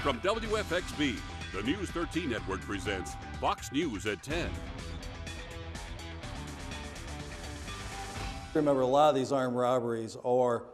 From WFXB, the News 13 Network presents Fox News at 10. Remember, a lot of these armed robberies are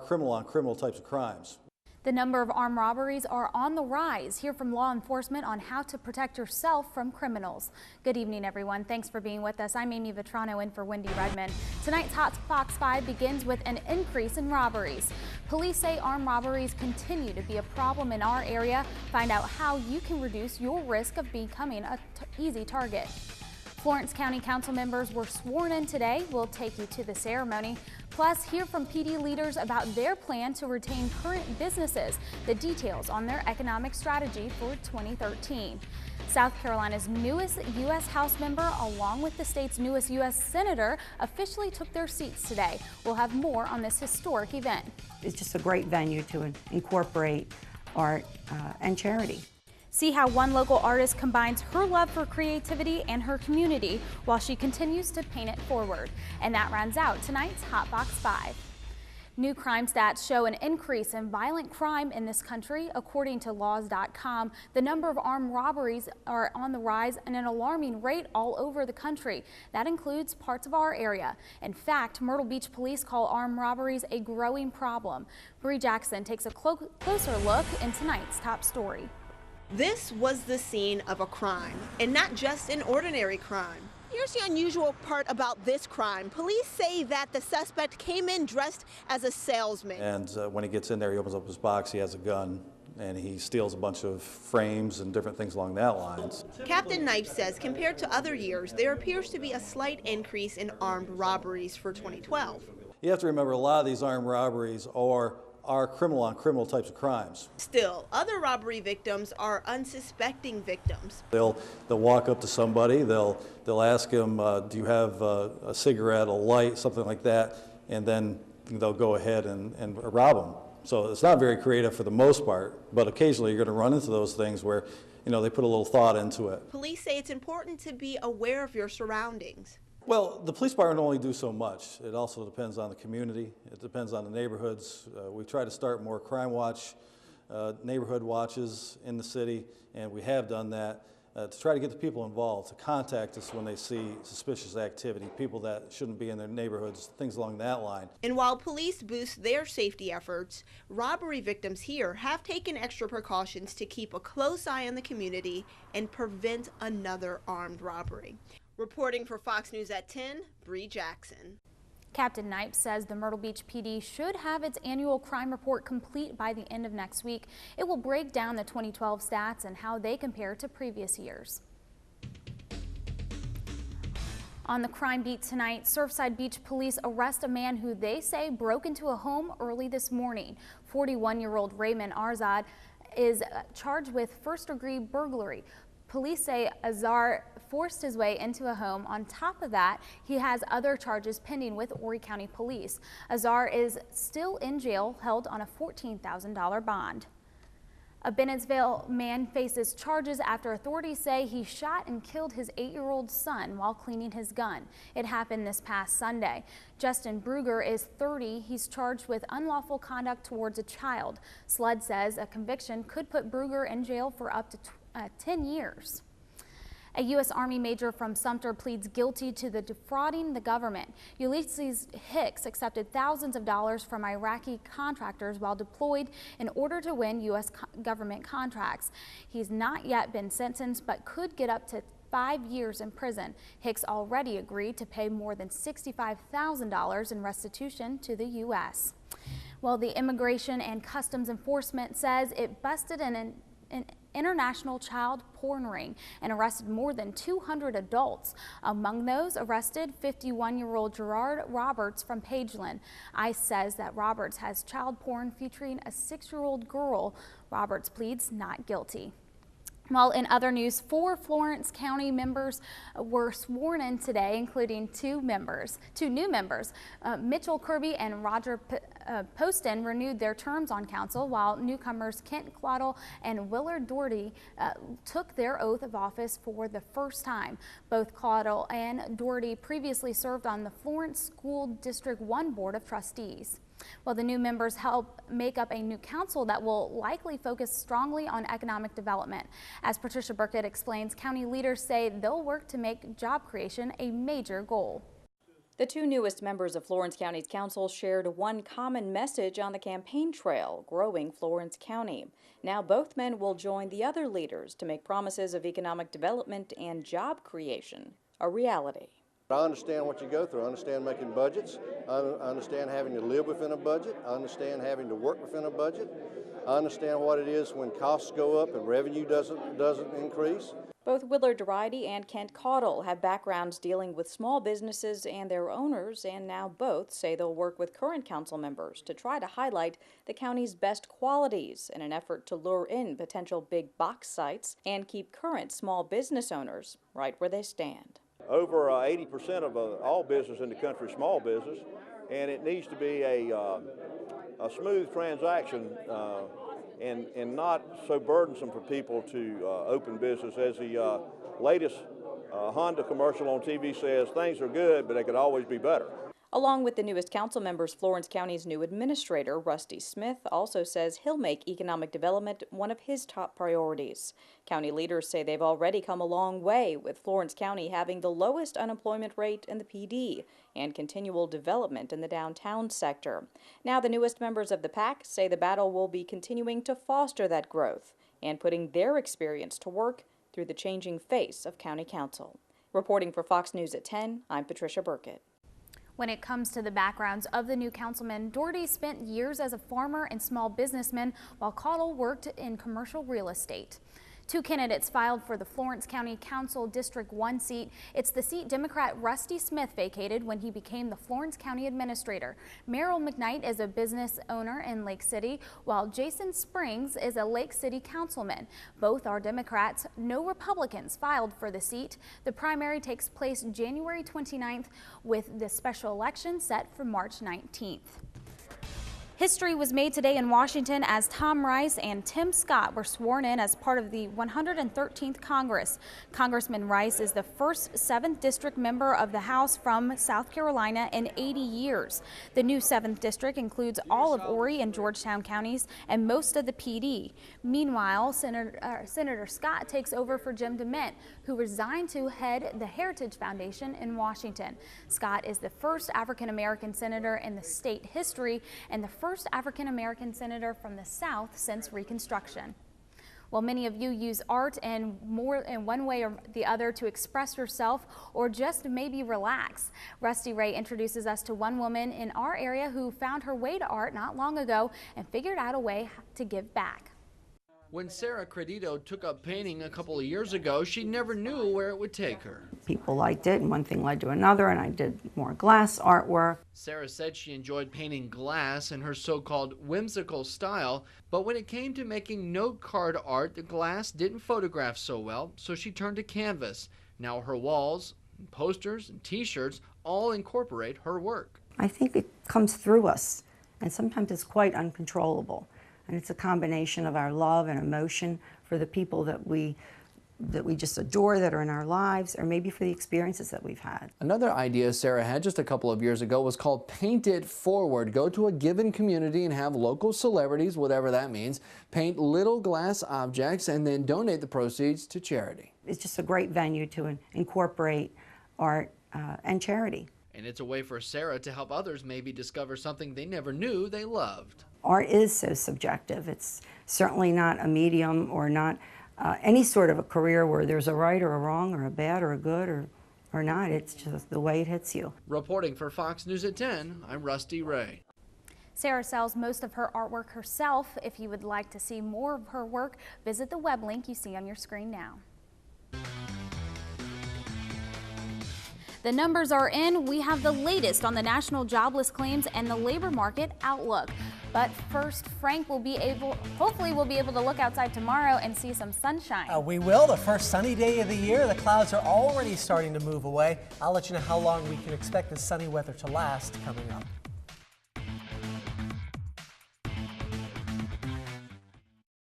criminal on criminal types of crimes. The number of armed robberies are on the rise. Hear from law enforcement on how to protect yourself from criminals. Good evening, everyone. Thanks for being with us. I'm Amy Vitrano in for Wendy Redmond. Tonight's Hot Fox 5 begins with an increase in robberies. Police say armed robberies continue to be a problem in our area. Find out how you can reduce your risk of becoming an easy target. Florence County Council members were sworn in today. We'll take you to the ceremony. Plus, hear from PD leaders about their plan to retain current businesses, the details on their economic strategy for 2013. South Carolina's newest U.S. House member, along with the state's newest U.S. Senator, officially took their seats today. We'll have more on this historic event. It's just a great venue to incorporate art and charity. See how one local artist combines her love for creativity and her community while she continues to paint it forward. And that rounds out tonight's Hot Box 5. New crime stats show an increase in violent crime in this country. According to laws.com, the number of armed robberies are on the rise at an alarming rate all over the country. That includes parts of our area. In fact, Myrtle Beach police call armed robberies a growing problem. Bree Jackson takes a closer look in tonight's top story. This was the scene of a crime, and not just an ordinary crime. Here's the unusual part about this crime. Police say that the suspect came in dressed as a salesman. And when he gets in there, he opens up his box, he has a gun, and he steals a bunch of frames and different things along that lines. Captain Knipe says compared to other years, there appears to be a slight increase in armed robberies for 2012. You have to remember, a lot of these armed robberies are criminal on criminal types of crimes. Still, other robbery victims are unsuspecting victims. They'll walk up to somebody, they'll ask him, do you have a cigarette, a light, something like that, and then they'll go ahead and rob them. So it's not very creative for the most part, but occasionally you're going to run into those things where, you know, they put a little thought into it. Police say it's important to be aware of your surroundings. Well, the police department only do so much. It also depends on the community. It depends on the neighborhoods. We try to start more crime watch, neighborhood watches in the city, and we have done that to try to get the people involved, to contact us when they see suspicious activity, people that shouldn't be in their neighborhoods, things along that line. And while police boost their safety efforts, robbery victims here have taken extra precautions to keep a close eye on the community and prevent another armed robbery. Reporting for Fox News at 10, Bree Jackson. Captain Knipe says the Myrtle Beach PD should have its annual crime report complete by the end of next week. It will break down the 2012 stats and how they compare to previous years. On the crime beat tonight, Surfside Beach police arrest a man who they say broke into a home early this morning. 41-year-old Raymond Arzad is charged with first-degree burglary. Police say Azar forced his way into a home. On top of that, he has other charges pending with Horry County Police. Azar is still in jail, held on a $14,000 bond. A Bennettsville man faces charges after authorities say he shot and killed his 8-year-old son while cleaning his gun. It happened this past Sunday. Justin Bruger is 30. He's charged with unlawful conduct towards a child. SLED says a conviction could put Bruger in jail for up to 10 years. A U.S. Army major from Sumter pleads guilty to defrauding the government. Ulysses Hicks accepted thousands of dollars from Iraqi contractors while deployed in order to win U.S. government contracts. He's not yet been sentenced, but could get up to 5 years in prison. Hicks already agreed to pay more than $65,000 in restitution to the U.S. Well, the Immigration and Customs Enforcement says it busted an international child porn ring and arrested more than 200 adults. Among those arrested, 51-year-old Gerard Roberts from Pageland. ICE says that Roberts has child porn featuring a 6-year-old girl. Roberts pleads not guilty. While in other news, 4 Florence County members were sworn in today, including two new members. Mitchell Kirby and Roger Poston renewed their terms on council, while newcomers Kent Claudel and Willard Doherty took their oath of office for the first time. Both Claudel and Doherty previously served on the Florence School District 1 Board of Trustees. Well, the new members help make up a new council that will likely focus strongly on economic development. As Patricia Burkett explains, county leaders say they'll work to make job creation a major goal. The two newest members of Florence County's council shared one common message on the campaign trail: growing Florence County. Now both men will join the other leaders to make promises of economic development and job creation a reality. I understand what you go through. I understand making budgets. I understand having to live within a budget. I understand having to work within a budget. I understand what it is when costs go up and revenue doesn't increase. Both Willard Deridy and Kent Caudle have backgrounds dealing with small businesses and their owners, and now both say they'll work with current council members to try to highlight the county's best qualities in an effort to lure in potential big box sites and keep current small business owners right where they stand. Over 80% of all business in the country is small business, and it needs to be a smooth transaction and not so burdensome for people to open business. As the latest Honda commercial on TV says, things are good, but they could always be better. Along with the newest council members, Florence County's new administrator, Rusty Smith, also says he'll make economic development one of his top priorities. County leaders say they've already come a long way, with Florence County having the lowest unemployment rate in the PD and continual development in the downtown sector. Now the newest members of the PAC say the battle will be continuing to foster that growth and putting their experience to work through the changing face of county council. Reporting for Fox News at 10, I'm Patricia Burkett. When it comes to the backgrounds of the new councilmen, Doherty spent years as a farmer and small businessman, while Caudle worked in commercial real estate. Two candidates filed for the Florence County Council District 1 seat. It's the seat Democrat Rusty Smith vacated when he became the Florence County Administrator. Merrill McKnight is a business owner in Lake City, while Jason Springs is a Lake City councilman. Both are Democrats. No Republicans filed for the seat. The primary takes place January 29th, with the special election set for March 19th. History was made today in Washington as Tom Rice and Tim Scott were sworn in as part of the 113th Congress. Congressman Rice is the first 7th District member of the House from South Carolina in 80 years. The new 7th District includes all of Horry and Georgetown counties and most of the PD. Meanwhile, Senator Scott takes over for Jim DeMint, who resigned to head the Heritage Foundation in Washington. Scott is the first African-American senator in the state history and the first African-American senator from the South since Reconstruction. Well, many of you use art in one way or the other to express yourself or just maybe relax. Rusty Ray introduces us to one woman in our area who found her way to art not long ago and figured out a way to give back. When Sarah Credito took up painting a couple of years ago, she never knew where it would take her. People liked it, and one thing led to another, and I did more glass artwork. Sarah said she enjoyed painting glass in her so-called whimsical style, but when it came to making note card art, the glass didn't photograph so well, so she turned to canvas. Now her walls, posters, and t-shirts all incorporate her work. I think it comes through us, and sometimes it's quite uncontrollable. And it's a combination of our love and emotion for the people that we just adore, that are in our lives, or maybe for the experiences that we've had. Another idea Sarah had just a couple of years ago was called Paint It Forward. Go to a given community and have local celebrities, whatever that means, paint little glass objects and then donate the proceeds to charity. It's just a great venue to incorporate art and charity. And it's a way for Sarah to help others maybe discover something they never knew they loved. Art is so subjective. It's certainly not a medium or not any sort of a career where there's a right or a wrong or a bad or a good or not. It's just the way it hits you. Reporting for Fox News at 10, I'm Rusty Ray. Sarah sells most of her artwork herself. If you would like to see more of her work, visit the web link you see on your screen now. The numbers are in. We have the latest on the national jobless claims and the labor market outlook. But first, Frank hopefully we'll be able to look outside tomorrow and see some sunshine. We will. The first sunny day of the year. The clouds are already starting to move away. I'll let you know how long we can expect this sunny weather to last coming up.